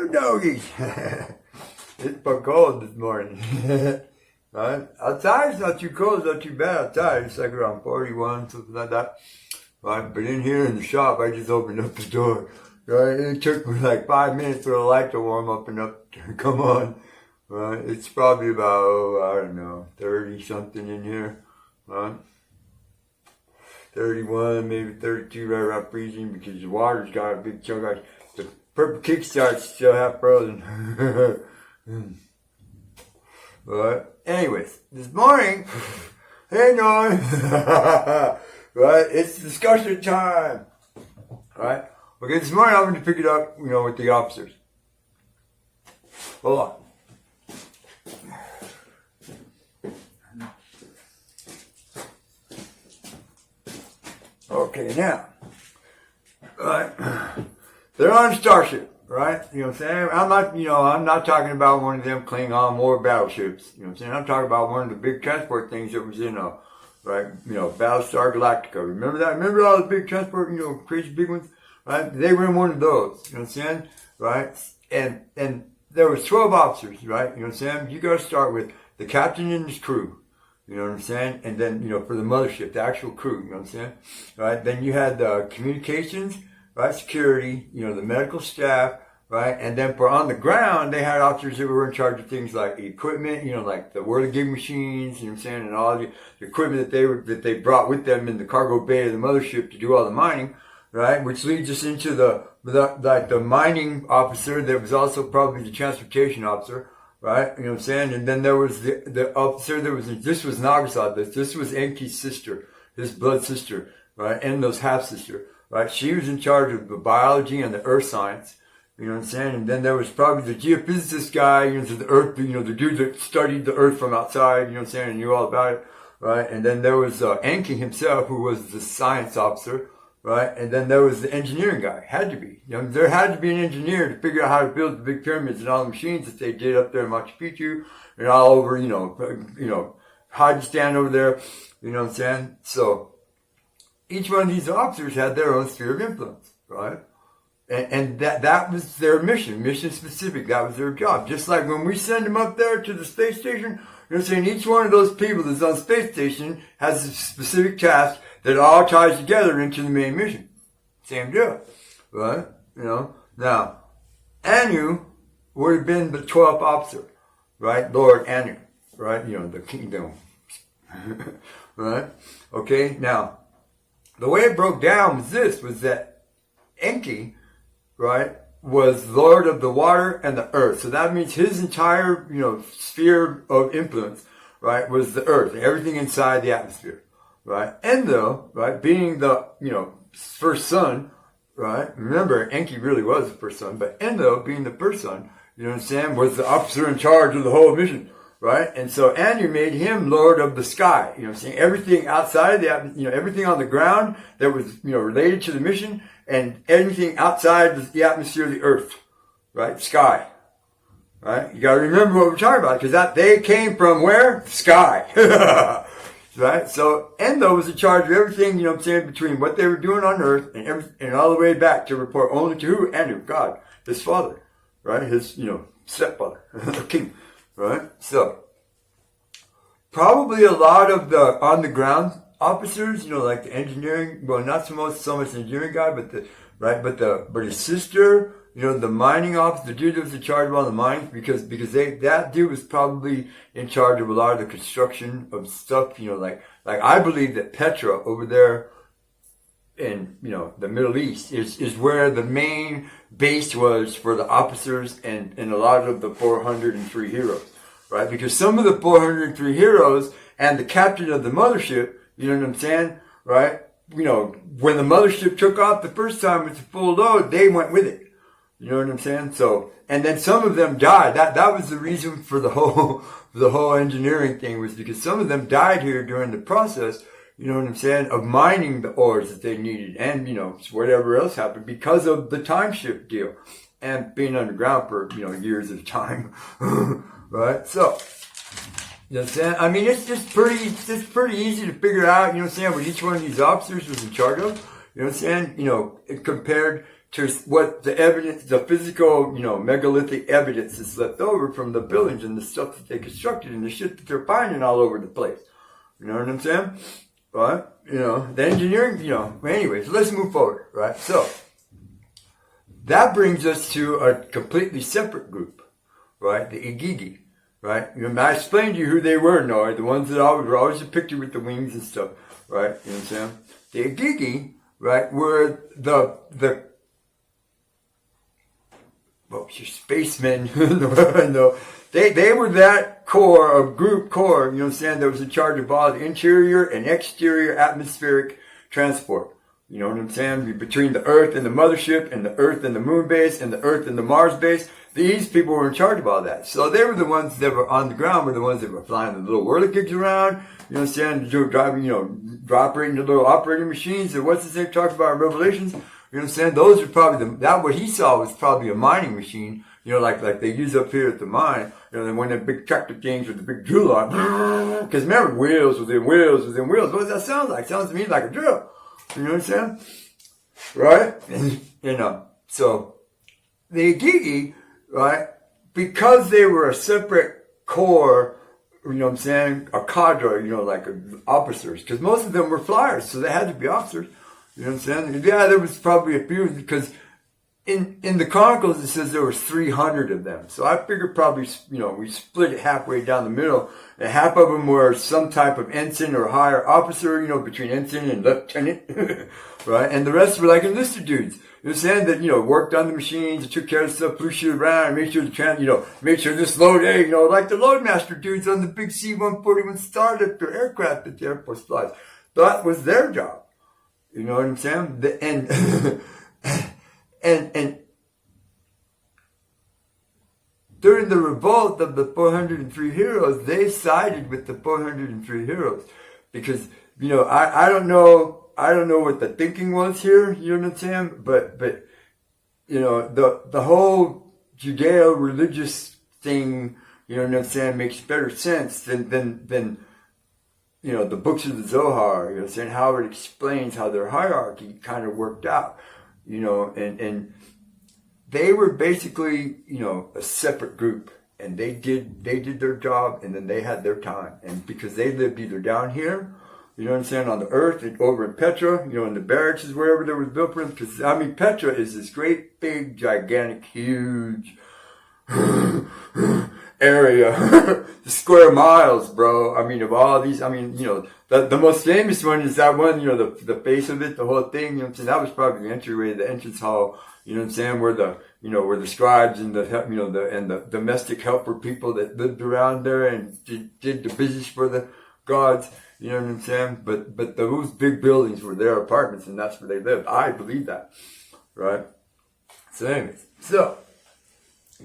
you doggies? It's but cold this morning. Right? Outside it's not too cold, it's not too bad outside. It's like around 41, something like that. Right? But in here in the shop, I just opened up the door. Right? It took me like 5 minutes for the light to warm up enough to come on. Right? It's probably about, I don't know, 30 something in here. Right? 31, maybe 32, right around freezing, because the water's got a big chunk of the purple kickstart's still half frozen. But anyways, this morning, hey Noel, right? It's discussion time, right? Okay, this morning I'm going to pick it up, with the officers. Hold on. Okay, now, right, they're on a starship, right? You know what I'm saying? I'm not talking about one of them Klingon war battleships. You know what I'm saying? I'm talking about one of the big transport things that was in right, Battlestar Galactica. Remember that? Remember all the big transport, crazy big ones? Right? They were in one of those, you know what I'm saying? Right? And there was 12 officers, right? You know what I'm saying? You gotta start with the captain and his crew. You know what I'm saying? And then, for the mothership, the actual crew, you know what I'm saying? Right? Then you had the communications, right? Security, the medical staff, right? And then for on the ground, they had officers that were in charge of things like equipment, like the whirligig machines, you know what I'm saying? And all the equipment that they brought with them in the cargo bay of the mothership to do all the mining, right? Which leads us into the mining officer that was also probably the transportation officer. Right? You know what I'm saying? And then there was the officer this was Nagasad, this was Enki's sister, his blood sister, right? Enlil's half-sister, right? She was in charge of the biology and the earth science, you know what I'm saying? And then there was probably the geophysicist guy, the earth, the dude that studied the earth from outside, you know what I'm saying? And knew all about it, right? And then there was Enki himself, who was the science officer, right? And then there was the engineering guy. Had to be. There had to be an engineer to figure out how to build the big pyramids and all the machines that they did up there in Machu Picchu and all over, Haji over there, you know what I'm saying? So each one of these officers had their own sphere of influence, right? And that was their mission specific. That was their job. Just like when we send them up there to the space station, you know what I'm saying? Each one of those people that's on the space station has a specific task that all ties together into the main mission. Same deal, right? Now, Anu would have been the 12th officer, right? Lord Anu, right? The kingdom, right? Okay, now, the way it broke down was that Enki, right, was Lord of the water and the earth. So that means his entire, sphere of influence, right, was the earth, everything inside the atmosphere. Right? Enlil, right, being the, first son, right? Remember, Enki really was the first son, but Enlil, being the first son, you know what I'm saying, was the officer in charge of the whole mission, right? And so Anu made him Lord of the sky, you know what I'm saying? Everything outside of the, everything on the ground that was, related to the mission, and anything outside the atmosphere of the earth, right? Sky. Right? You gotta remember what we're talking about, because they came from where? Sky. Right? So Enlil was in charge of everything, you know what I'm saying, between what they were doing on earth and all the way back to report only to who? Anu, God, his father, right? His, stepfather, the king, right? So, probably a lot of the on the ground officers, like the engineering, well, not so much the engineering guy, but his sister, the mining officer, the dude that was in charge of all the mines, because that dude was probably in charge of a lot of the construction of stuff, like I believe that Petra over there in, the Middle East is where the main base was for the officers and a lot of the 403 heroes, right? Because some of the 403 heroes and the captain of the mothership, you know what I'm saying, right? When the mothership took off the first time with the full load, they went with it. You know what I'm saying? So, and then some of them died. That was the reason for the whole engineering thing, was because some of them died here during the process, you know what I'm saying, of mining the ores that they needed and, whatever else happened because of the time shift deal and being underground for, years at a time. Right? So, you know what I'm saying? I mean, it's pretty easy to figure out, you know what I'm saying, what each one of these officers was in charge of. You know what I'm saying? Compared to what the evidence, the physical, megalithic evidence is left over from the buildings and the stuff that they constructed and the shit that they're finding all over the place. You know what I'm saying? Right? The engineering, anyways, let's move forward, right? So, that brings us to a completely separate group, right? The Igigi, right? I explained to you who they were, Noah, the ones that were always depicted with the wings and stuff, right? You know what I'm saying? The Igigi, right, were the spacemen, no. They were that group core, that was in charge of all the interior and exterior atmospheric transport. You know what I'm saying? Between the Earth and the mothership and the Earth and the moon base and the Earth and the Mars base, these people were in charge of all that. So they were the ones that were on the ground, were the ones that were flying the little whirligigs around, driving, operating the little operating machines. And what's the thing talks about in Revelations? Those are probably what he saw was probably a mining machine, like they use up here at the mine, one of the big tractor things with the big drill on. Because remember, wheels within wheels within wheels. What does that sound like? It sounds to me like a drill. You know what I'm saying? Right? And, so the Igigi, right, because they were a separate core, a cadre, like officers, because most of them were flyers, so they had to be officers. You know what I'm saying? Yeah, there was probably a few, because in the Chronicles it says there was 300 of them. So I figured probably, we split it halfway down the middle, and half of them were some type of ensign or higher officer, between ensign and lieutenant, right? And the rest were like enlisted dudes. You know what I'm saying? That, worked on the machines, took care of stuff, flew shit around, made sure made sure this load, like the loadmaster dudes on the big C-141 Starlifter aircraft that the Air Force flies. That was their job. You know what I'm saying? And during the revolt of the 403 heroes, they sided with the 403 heroes because, I don't know what the thinking was here, you know what I'm saying? But, the whole Judeo-religious thing, you know what I'm saying, makes better sense than the books of the Zohar, saying how it explains how their hierarchy kind of worked out, and they were basically, a separate group, and they did their job, and then they had their time, and because they lived either down here, on the earth, and over in Petra, in the barracks is wherever there was built for them, because, Petra is this great, big, gigantic, huge area, the square miles, bro. Of all these, the most famous one is that one, the face of it, the whole thing, that was probably the entryway, the entrance hall, where where the scribes and the domestic helper people that lived around there and did the business for the gods, you know what I'm saying? But those big buildings were their apartments and that's where they lived. I believe that, right? So anyways,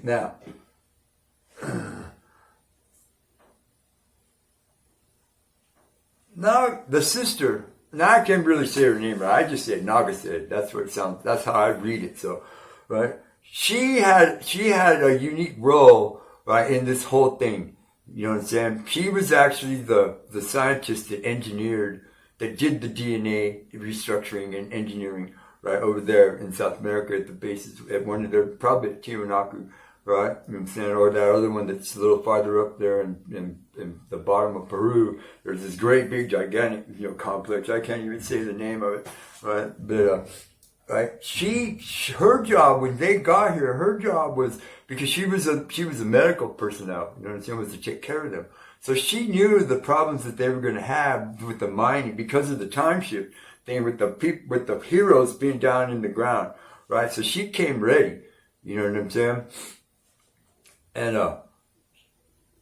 now, now the sister, now I can't really say her name, right? I just said Naga said. That's what it sounds. That's how I read it. So, right? She had a unique role, right, in this whole thing. You know what I'm saying? She was actually the scientist that did the DNA restructuring and engineering, right, over there in South America at the bases, at one of their, probably at Tiwanaku, right? You know what I'm saying? Or that other one that's a little farther up there in the bottom of Peru. There's this great big gigantic, complex. I can't even say the name of it, right? But, right? Her job when they got here, her job was, because she was a medical personnel, you know what I'm saying, was to take care of them. So she knew the problems that they were going to have with the mining because of the time shift thing with the heroes being down in the ground, right? So she came ready, you know what I'm saying? And,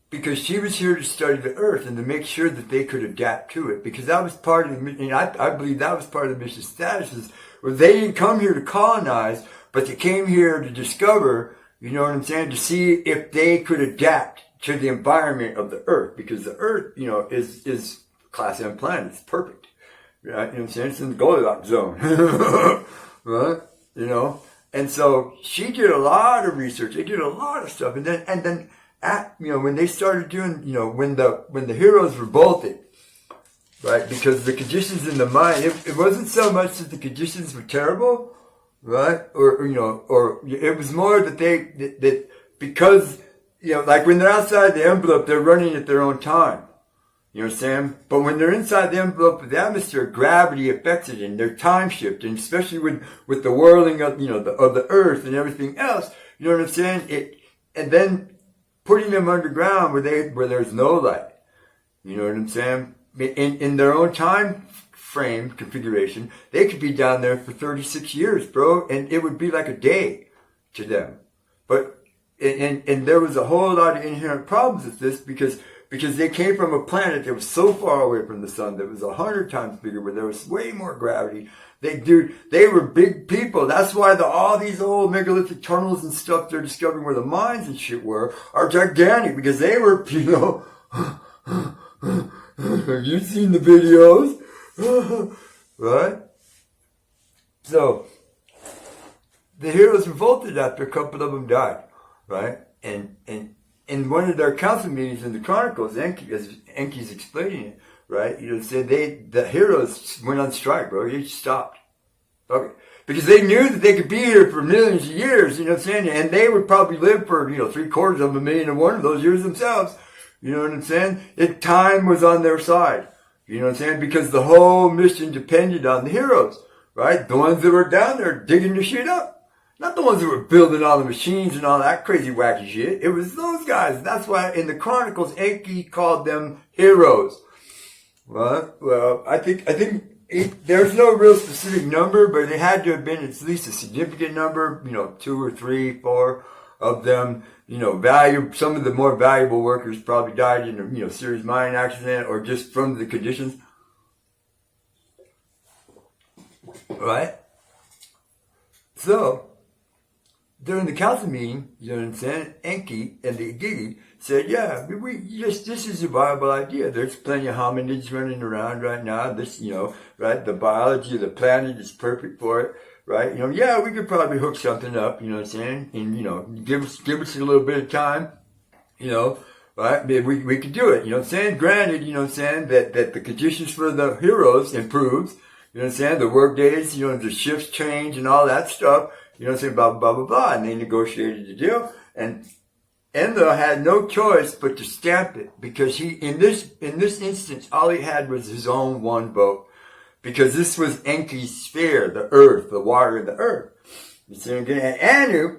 because she was here to study the earth and to make sure that they could adapt to it, because that was part of the mission. I believe that was part of the mission status, where they didn't come here to colonize, but they came here to discover, you know what I'm saying, to see if they could adapt to the environment of the earth, because the earth, is class M planet. It's perfect. Right? You know what I'm saying? It's in the Goldilocks zone. Right? And so she did a lot of research. They did a lot of stuff. And then when they started doing, when the heroes revolted, right? Because the conditions in the mine, it wasn't so much that the conditions were terrible, right? Or it was more that that because, like when they're outside the envelope, they're running at their own time. You know what I'm saying? But when they're inside the envelope of the atmosphere, gravity affects it and their time shift, and especially with the whirling of, of the earth and everything else, you know what I'm saying? And then putting them underground where there's no light. You know what I'm saying? In their own time frame configuration, they could be down there for 36 years, bro, and it would be like a day to them. But and there was a whole lot of inherent problems with this because they came from a planet that was so far away from the sun that was 100 times bigger, where there was way more gravity. They were big people. That's why all these old megalithic tunnels and stuff they're discovering where the mines and shit are gigantic, because they were, have you seen the videos? Right? So, the heroes revolted after a couple of them died, right? And in one of their council meetings in the Chronicles, Enki's explaining it, right? Said the heroes went on strike, bro. They stopped. Okay. Because they knew that they could be here for millions of years, you know what I'm saying? And they would probably live for, 750,000 of those years themselves. You know what I'm saying? Time was on their side. You know what I'm saying? Because the whole mission depended on the heroes, right? The ones that were down there digging the shit up. Not the ones that were building all the machines and all that crazy wacky shit. It was those guys. That's why in the Chronicles, Enki called them heroes. Well, I think there's no real specific number, but it had to have been at least a significant number, 2 or 3, 4 of them, some of the more valuable workers probably died in a, serious mining accident or just from the conditions. Right? So, during the council meeting, you know what I'm saying, Enki and the Igigi said, yeah, this is a viable idea. There's plenty of hominids running around right now. This, right, the biology of the planet is perfect for it, right? We could probably hook something up, you know what I'm saying, and, give us a little bit of time, right? Maybe we could do it, you know what I'm saying? Granted, you know what I'm saying, that the conditions for the heroes improves, you know what I'm saying? The work days, the shifts change and all that stuff. You know what I'm saying? Blah, blah, blah, blah. And they negotiated the deal. And Enlil had no choice but to stamp it, because in this instance, all he had was his own one vote. Because this was Enki's sphere, the earth, the water of the earth. You see what I'm getting at? Anu,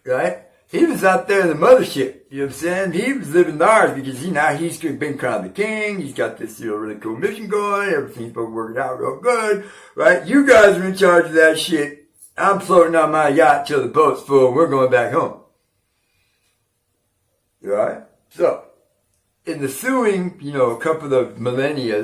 right? He was out there in the mothership. You know what I'm saying? He was living ours because he's been crowned the king. He's got this, really cool mission going. Everything's working out real good, right? You guys are in charge of that shit. I'm floating on my yacht till the boat's full and we're going back home. Right? So, in the ensuing, a couple of millennia,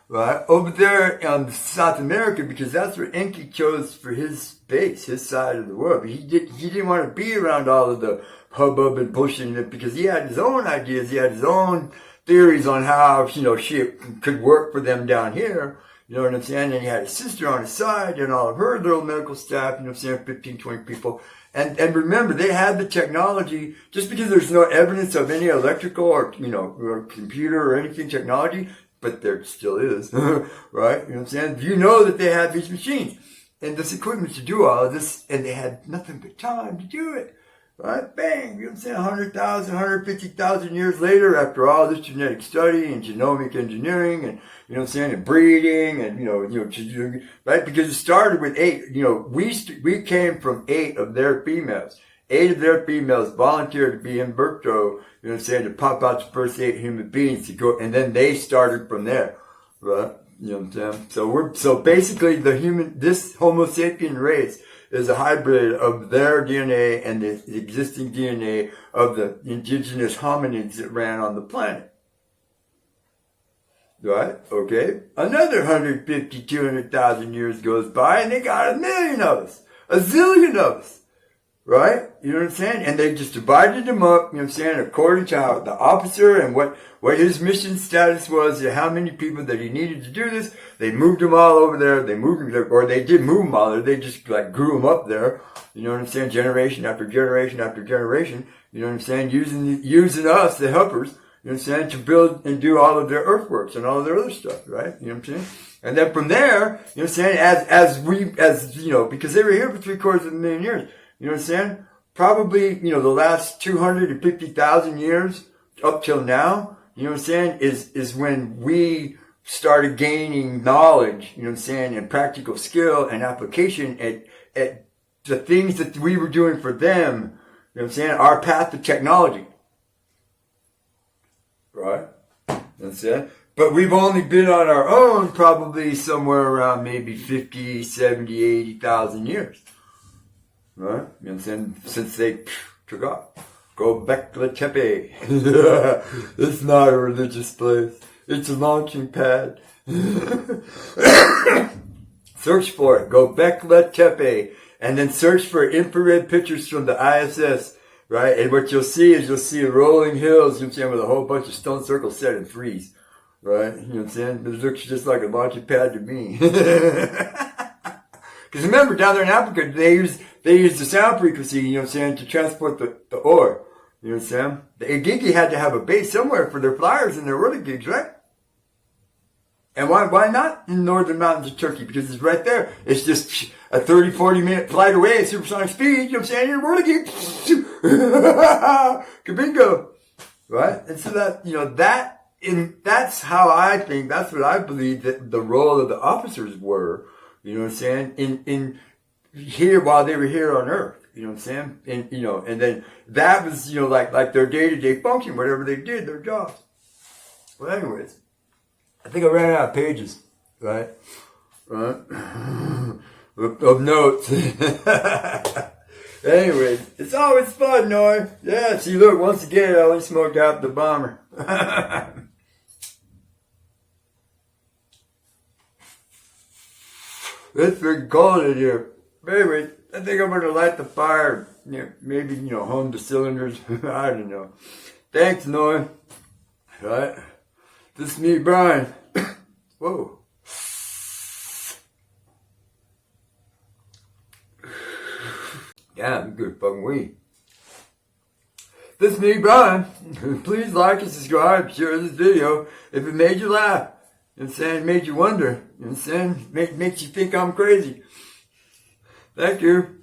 right, over there on South America, because that's where Enki chose for his base, his side of the world. But he didn't want to be around all of the hubbub and pushing it, because he had his own ideas, he had his own theories on how, shit could work for them down here. You know what I'm saying? And he had his sister on his side and all of her little medical staff, 15, 20 people. And remember, they had the technology. Just because there's no evidence of any electrical or, or computer or anything technology, but there still is, right? You know what I'm saying? You know that they had these machines and this equipment to do all of this, and they had nothing but time to do it. Right? Bang! You know what I'm saying? 100,000, 150,000 years later, after all this genetic study and genomic engineering and, and breeding and, right? Because it started with 8, we came from 8 of their females. 8 of their females volunteered to be in vitro, to pop out the first 8 human beings to go, and then they started from there, right? You know what I'm saying? So basically this Homo sapien race is a hybrid of their DNA and the existing DNA of the indigenous hominids that ran on the planet. Right? Okay? Another 150, 200,000 years goes by and they got 1 million of us. 1 zillion of us. Right? You know what I'm saying? And they just divided them up, according to how the officer and what his mission status was, and how many people that he needed to do this. They moved them all over there. They moved them there, or they did move them all there. They just grew them up there. You know what I'm saying? Generation after generation after generation. You know what I'm saying? Using us, the helpers, you know what I'm saying, to build and do all of their earthworks and all of their other stuff, right? You know what I'm saying? And then from there, you know what I'm saying, as you know, because they were here for 750,000 years, you know what I'm saying? Probably, you know, the last 250,000 years up till now, you know what I'm saying, is when we started gaining knowledge, you know what I'm saying, and practical skill and application at the things that we were doing for them, you know what I'm saying, our path to technology. Right? You know what I'm saying? But we've only been on our own probably somewhere around maybe 50, 70, 80,000 years. Right? You know what I'm saying? Since they took off. GOBEKLI TEPE. It's not a religious place. It's a launching pad. Search for it. GOBEKLI TEPE. And then search for infrared pictures from the ISS. Right? And what you'll see is rolling hills, you know what I'm saying, with a whole bunch of stone circles set in threes. Right? You know what I'm saying? It looks just like a launching pad to me. Because remember, down there in Africa, they use the sound frequency, you know what I'm saying, to transport the ore. You know what I'm saying? The Enki had to have a base somewhere for their flyers and their whirligigs, right? And why not in the northern mountains of Turkey? Because it's right there. It's just a 30, 40 minute flight away at supersonic speed, you know what I'm saying? Your whirligig. Kabingo. Right? And so that, you know, that's how I think, that's what I believe that the role of the officers were, you know what I'm saying, in here while they were here on Earth, you know what I'm saying, and you know, and then that was, you know, like their day-to-day function, whatever they did, their jobs. Well, anyways, I think I ran out of pages, right, of notes. Anyways, it's always fun, Noy. Yeah, see, look, once again, I only smoked out the bomber. It's freaking cold in here. But anyway, I think I'm going to light the fire. You know, maybe, you know, hone the cylinders. I don't know. Thanks, Noy. Right? This is me, Brian. Whoa. Yeah, I'm good fucking weed. This is me, Brian. Please like and subscribe, share this video if it made you laugh. You know what I'm saying? Made you wonder. You know what I'm saying? Makes you think I'm crazy. Thank you.